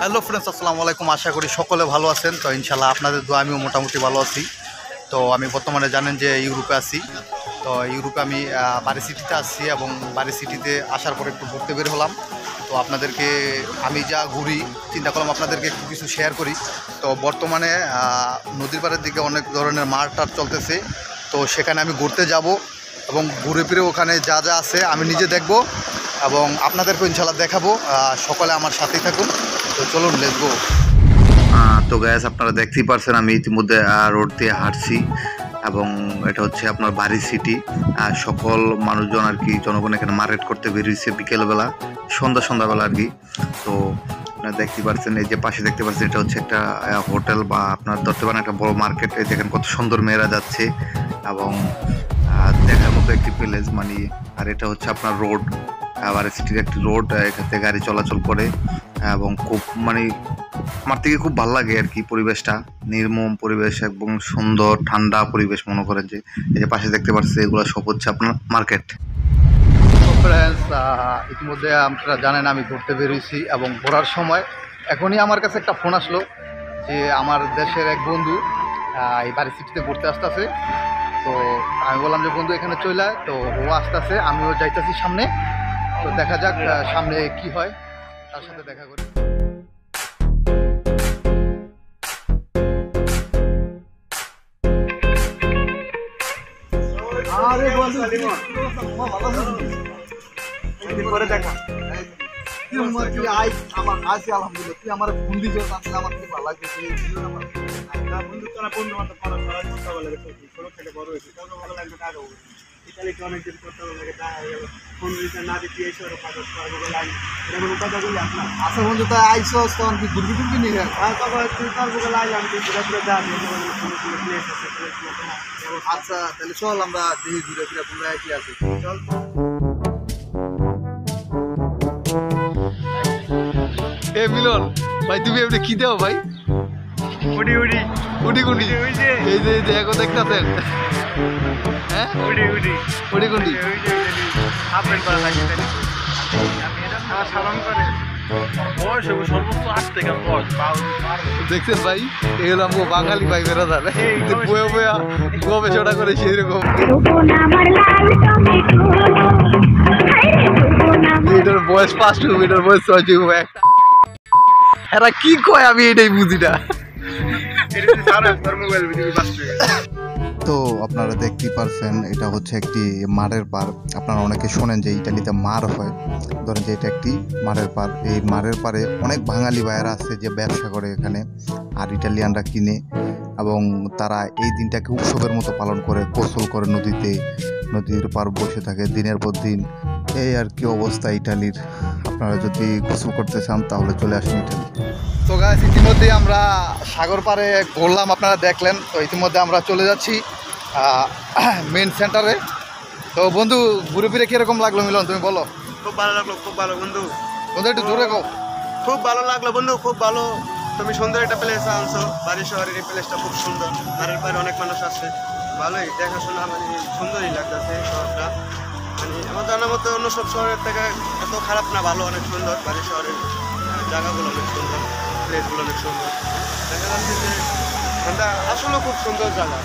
Hello friends, আসসালামু আলাইকুম। আশা করি সকলে ভালো আছেন। তো ইনশাল্লাহ আপনাদের দোয়া আমিও মোটামুটি ভালো আছি। তো আমি বর্তমানে জানেন যে ইউরোপে আছি। তো ইউরোপে আমি বারি সিটিতে আসছি এবং বারি সিটিতে আসার পরে একটু ঘুরতে বের হলাম। তো আপনাদেরকে আমি যা ঘুরি চিন্তা করলাম আপনাদেরকে একটু কিছু শেয়ার করি। তো বর্তমানে নদীর পাড়ের দিকে অনেক ধরনের মাঠ টাট চলতেছে। তো সেখানে আমি ঘুরতে যাব এবং ঘুরে ফিরে ওখানে যা যা আছে আমি নিজে দেখব এবং আপনাদেরকে ইনশাল্লাহ দেখাবো। সকলে আমার সাথেই থাকুন। তো চলুন, লেটস গো। তো গ্যাস আপনারা দেখতেই পারছেন আমি ইতিমধ্যে রোড দিয়ে হাঁটছি এবং এটা হচ্ছে আপনার বারি সিটি। সকল মানুষজন আর কি জনগণ এখানে মার্কেট করতে বেরিয়েছে বিকেলবেলা, সন্ধ্যাবেলা আর কি। তো আপনারা দেখতে পাচ্ছেন, এই যে পাশে দেখতে পাচ্ছেন এটা হচ্ছে একটা হোটেল বা আপনার ধরতে পারেন একটা বড় মার্কেট। এই দেখেন কত সুন্দর মেয়েরা যাচ্ছে এবং দেখার মতো একটি প্লেস মানে। আর এটা হচ্ছে আপনার রোড, বারি সিটির একটি রোড, এখানে গাড়ি চলাচল করে এবং খুব মানে আমার থেকে খুব ভালো লাগে আর কি। পরিবেশটা নির্মম পরিবেশ এবং সুন্দর ঠান্ডা পরিবেশ। মনে করেন যে এই যে পাশে দেখতে পাচ্ছি এগুলো সব হচ্ছে আপনার মার্কেট। তো ফ্রেন্ডস, ইতিমধ্যে আপনারা জানেন আমি ঘুরতে বেরিয়েছি এবং ঘোরার সময় এখনই আমার কাছে একটা ফোন আসলো যে আমার দেশের এক বন্ধু এই বারি সিটিতে ঘুরতে আসতেছে। তো আমি বললাম যে বন্ধু এখানে চলে আয়। তো ও আসতেছে, আমিও যাইতেছি সামনে। তো দেখা যাক সামনে কি হয়, তার সাথে দেখা করি। আরে বন্ধু, পরে দেখা। আমার আছি আলহামদুলিল্লাহ। তুই আমার ফোন দিছ, আমার খুব ভালো লাগছে। বন্ধু তোরা বন্ধু বান্ধব কথা বলে ছোট থেকে বড় হয়েছে, ভালো লাগবে কারো ইতালিতে অনেকদিন করতে লাগে। ফোন দিতে না দিতে এসে কথা বলি আপনার। আচ্ছা বন্ধু, তাই আইসো তখন কি ঘুরবি টুরবি নিয়ে তুই তার বুকে লাইলাম তুই ঘুরে ফিরে যাবি। আচ্ছা তাহলে চল আমরা দেখি ঘুরে ফিরে তোমরা কি আছে। চল এ মিলন ভাই, তুমি এমনি কি দাও ভাই? উডি উডি উডি গুন্ডি, এই যে দেখো দেখতেছেন। হ্যাঁ উডি উডি উডি গুন্ডি আপডেট করা লাগে। দেখছেন ভাই, এলাম ও বাঙালি ভাই বেড়াদার বয়ে বয়া গবেষণা করে সেরকম। এটার বয়স 5 এটার বয়স 6 একটা। এরা কি কয় আমি এটাই বুঝি না। তো আপনারা দেখতেই পারছেন এটা হচ্ছে একটি মারের পার। আপনারা অনেকে শোনেন যে ইটালিতে মার হয়, ধরেন যে এটা একটি মারের পার। এই মারের পারে অনেক বাঙালি ভাইয়েরা আছে যে ব্যবসা করে এখানে, আর ইটালিয়ানরা কিনে এবং তারা এই দিনটাকে উৎসবের মতো পালন করে, গোসল করে নদীর পার বসে থাকে দিনের পর দিন। এই আর কি অবস্থা ইটালির। আপনারা যদি গোসল করতে চান তাহলে চলে আসেন ইটালি। তো গাইস, ইতিমধ্যে আমরা সাগর পাড়ে ঘুরলাম, আপনারা দেখলেন। তো ইতিমধ্যে আমরা চলে যাচ্ছি মেন সেন্টারে। তো বন্ধু ঘুরে ফিরে কীরকম লাগলো মিলন, তুমি বলো? খুব ভালো লাগলো, খুব ভালো বন্ধু। বন্ধু একটু জোরে কও। খুব ভালো লাগলো বন্ধু, খুব ভালো। তুমি সুন্দর একটা প্লেস আনছো, বাড়ি শহরের এই প্লেসটা খুব সুন্দর। বাড়ির বাইরে অনেক মানুষ আসছে, ভালোই দেখাশোনা, মানে সুন্দরই লাগতেছে শহরটা। মানে আমার জানার মতো অন্য সব শহরের থেকে এত খারাপ না, ভালো, অনেক সুন্দর। বাড়ি শহরের জায়গাগুলো অনেক সুন্দর, প্লেসগুলো অনেক সুন্দর। দেখা যাচ্ছে যে আমরা আসলে খুব সুন্দর জায়গা।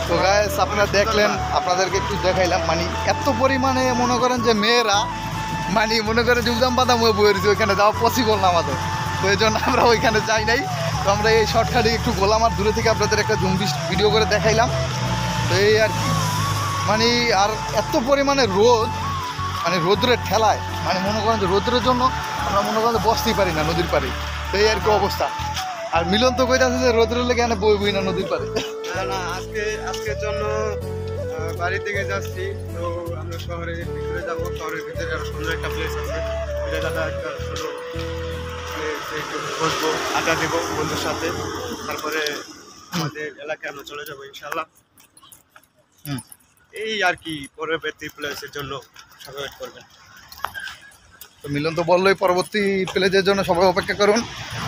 তো গাইস আপনারা দেখলেন, আপনাদেরকে একটু দেখাইলাম। মানে এত পরিমাণে মনে করেন যে মেয়েরা মানে মনে করেন যে উদাম বাদাম হয়ে বয়ে রয়েছে, ওইখানে যাওয়া পসিবল না আমাদের। তো এই জন্য আমরা ওইখানে যাই নাই। তো আমরা এই শর্টকাটে একটু গোলাম আর দূরে থেকে আপনাদের একটা জুম ভিডিও করে দেখাইলাম। তো এই আর কি মানে, আর এত পরিমাণে রোদ, মানে রোদ্রের ঠেলায় মানে মনে করেন যে রোদ্রের জন্য আমরা মনে করেন বসতেই পারি না নদীর পাড়ে। তো এই আর কি অবস্থা। আর মিলন তো কইতাছে যে রোদ্রের লেগে এনে বই না নদীর পাড়ে। না আজকের জন্য বাড়ি থেকে যাচ্ছি। তো আমরা শহরের ভিতরে যাবো, শহরের ভিতরে আরো সুন্দর একটা প্লেস আছে, ওই জায়গাটা একটা ছোটো প্লেসে একটু বসবো, আড্ডা দেবো বন্ধুর সাথে। তারপরে আমাদের এলাকায় আমরা চলে যাবো ইনশাল্লাহ। এই আর কি পরবর্তী প্লেসের জন্য সবাই ওয়েট করবেন। তো মিলন তো বললোই পরবর্তী প্লেসের জন্য সবাই অপেক্ষা করুন।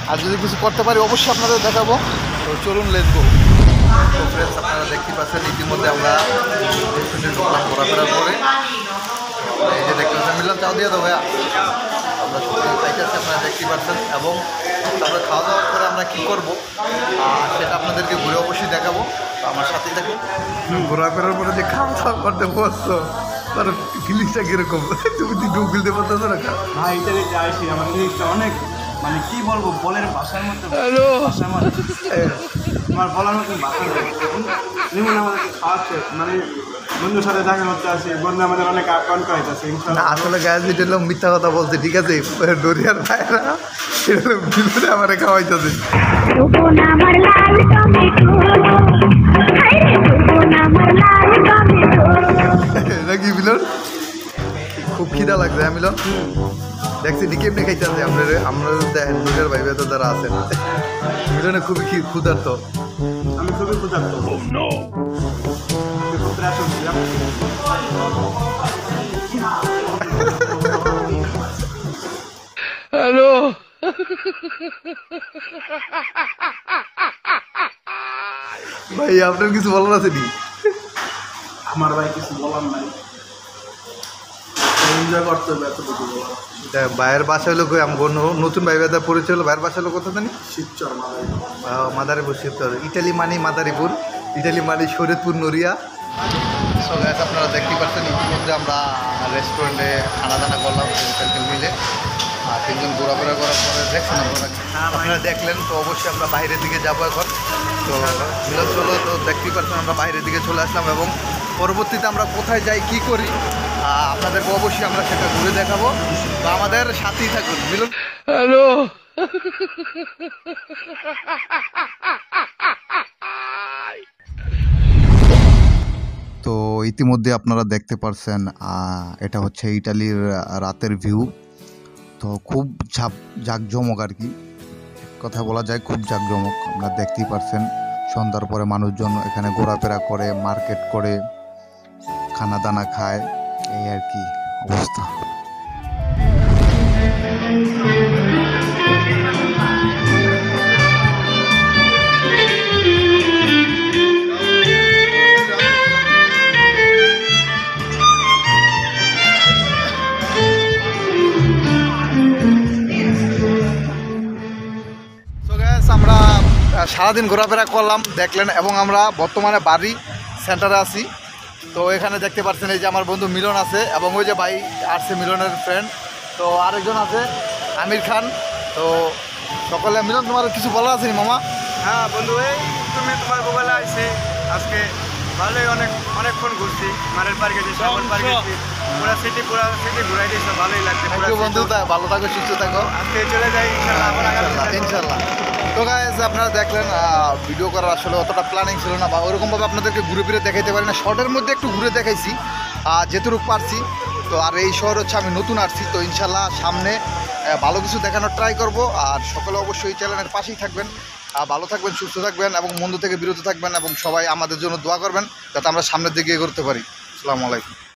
আর যদি কিছু করতে পারি অবশ্যই আপনাদের দেখাবো। তো চলুন লেটস গো। তো ফ্রেন্ডস আপনারা দেখতে পাচ্ছেন ইতিমধ্যে আমরা ঘোরাফেরার পরে এই যে দেখতে পাচ্ছেন মিলন চাও দিয়ে দাও ভাইয়া। আমরা সকলে চাইতে আছি, আপনারা দেখতে পাচ্ছেন। এবং তারপরে খাওয়া দাওয়ার পরে আমরা কী করবো সেটা আপনাদেরকে ঘুরে অবশ্যই দেখাবো। তো আমার সাথেই থাকুন। ঘোরাফেরার পরে যে খাওয়া দাওয়া করতে বসছো তার ফিলিংসটা কিরকম? তুমি ডুব গিলতে পারতেছো না? ভাই ইতালিতে আসি আমার ফিলিংসটা অনেক মানে কি বলবো বলের ভাষার মতো ভাষার মতো আমার বলার মতন ভাষা নেই। যেমন আমাদেরকে খাওয়াচ্ছে মানে বন্ধুর সাথে দেখা করতে আসি, বন্ধু আমাদের অনেক আপ্যায়ন করাইতেছে না আসলে গায়ে যেটা হলো মিথ্যা কথা বলছে, ঠিক আছে? ডরিয়ার ভাইরা সেটা হলো বিলুনে আমার খাওয়াইতেছে আমার লাল টমেটো হায়রে আমার লাল টমেটো নাকি মিলন? খুব খিদা লাগছে হ্যাঁ মিলন? দেখছি কেমনি খাইতেছে আমরা দেখেন ডরিয়ার ভাই তো যারা আছেন মিলনে খুবই ক্ষুধার্ত। আমি খুবই ক্ষুধার্ত, খুব প্রাসন ছিলাম। হ্যালো ভাই আপনার কিছু বলার আছে নি? আমার ভাই কিছু বলার নাই, এনজয় করতে হবে এতটুকু বলার। ভাইয়ের বাসা হলো কই? আমার নতুন ভাই ভাইদের পরিচয় হলো ভাইয়ের বাসা হলো কোথা জানি? শিবচর মালাই মাদারীপুর শিবচর। ইটালি মানি মাদারীপুর, ইটালি মানি শরীয়তপুর নড়িয়া। সো গ্যাস আপনারা দেখতে পাচ্ছেন ইতিমধ্যে আমরা রেস্টুরেন্টে খানা দানা করলাম সার্কেল মিলে। আর তিনজন ঘোরাফেরা করার পরে দেখছেন আপনারা দেখলেন। তো অবশ্যই আমরা বাইরের দিকে যাবো এখন। তো মিলন চলো, তো দেখতেই পাচ্ছেন আমরা বাইরের দিকে চলে আসলাম এবং পরবর্তীতে আমরা কোথায় যাই কী করি আপনাদেরকে অবশ্যই আমরা সেটা ঘুরে দেখাবো। তো আমাদের সাথেই থাকুন। মিলন হ্যালো তো ইতিমধ্যে আপনারা দেখতে পারছেন এটা হচ্ছে ইটালির রাতের ভিউ। তো খুব জাঁকজমক আর কি, কথা বলা যায় খুব জাঁকজমক। আপনারা দেখতেই পারছেন সন্ধ্যার পরে মানুষজন এখানে ঘোরাফেরা করে, মার্কেট করে, খানা দানা খায়, এই আর কি অবস্থা। আমরা সারাদিন ঘোরাফেরা করলাম দেখলেন এবং আমরা বর্তমানে বাড়ি সেন্টারে আছি। তো এখানে দেখতে পাচ্ছেন এই যে আমার বন্ধু মিলন আছে এবং ওই যে ভাই আসছে মিলনের ফ্রেন্ড, তো আরেকজন আছে আমির খান। তো সকলে মিলন তোমার কিছু বলার আছে নি মামা? হ্যাঁ বন্ধু, এই তুমি তোমার মোবাইলে আসছে আজকে ভালোই অনেকক্ষণ ঘুরছি। মারের পার্কে গেছি, শ্যামল পার্কে গেছি, পুরা সিটি ঘুরাই দিয়েছে, ভালোই লাগছে। থ্যাংক ইউ বন্ধু, ভালো থাকো, সুস্থ থাকো। আজকে চলে যাই ইনশাল্লাহ, আবার আগামী ইনশাল্লাহ। তো গাইস আপনারা দেখলেন ভিডিও করার আসলে অতটা প্ল্যানিং ছিল না বা ওরকমভাবে আপনাদেরকে ঘুরে ফিরে দেখাইতে পারি না। শর্টের মধ্যে একটু ঘুরে দেখাইছি যেটুকু পারছি। তো আর এই শহর হচ্ছে আমি নতুন আসছি, তো ইনশাল্লাহ সামনে ভালো কিছু দেখানোর ট্রাই করব। আর সকলে অবশ্যই এই চ্যানেলের পাশেই থাকবেন, ভালো থাকবেন, সুস্থ থাকবেন এবং মন্দ থেকে বিরত থাকবেন এবং সবাই আমাদের জন্য দোয়া করবেন যাতে আমরা সামনের দিকে এগোতে পারি। আসসালামু আলাইকুম।